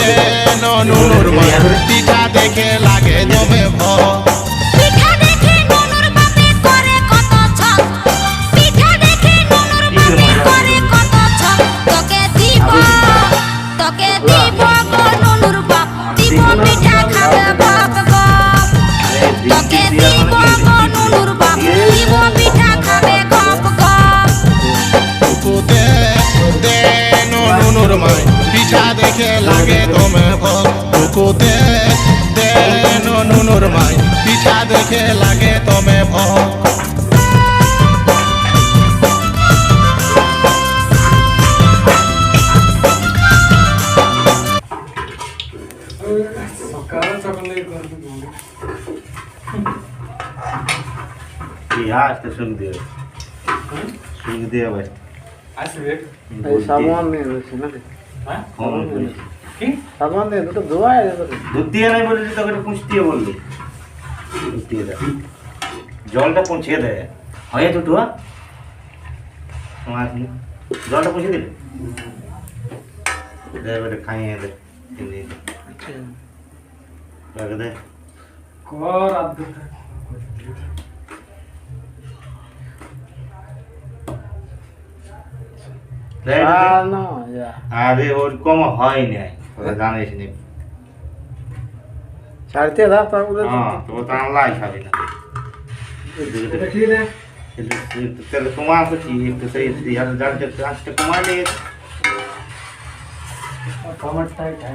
দেন নুনুর মা পিঠা দেখে লাগে জমে ভয় পিঠা দেখে নুনুর বাপে করে কত ছক পিঠা দেখে নুনুর বাপে করে কত ছক তোকে দিব গো নুনুর বাপ দিব পিঠা খাবে বাপ গো তোকে দিব গো নুনুর বাপ দিব পিঠা খাবে গপ গপ কুকুতে দেন নুনুর মা পিঠা দেখে লাগে জমে ভয় কুকুতে দেন নুনুর মা পিঠা দেখে লাগে জমে ভয় আসতে শুন দিয়ে ভাই আসবে সাবান নিয়ে রয়েছে না হ্যাঁ কি সাবান দিয়ে দুটো ধোয়া দুধ দিয়ে নাই বলেছি তোকে পুঁছ দিয়ে বললি দুধ দিয়ে দে জলটা পৌঁছে দে হয় দুটো জলটা পৌঁছে দিলে দে এবারে খাইয়ে দে রাখ দে কর আদর না আরে ওরকম হয় নাই তোরা জানিস নি ছাড়তে দাও তারপরে হ্যাঁ তো তো আল্লাহ খাবি না দেখি না तेरे कुमार को चाहिए तो सही से यार जान के आज के कुमार ले कमेंट टाइट है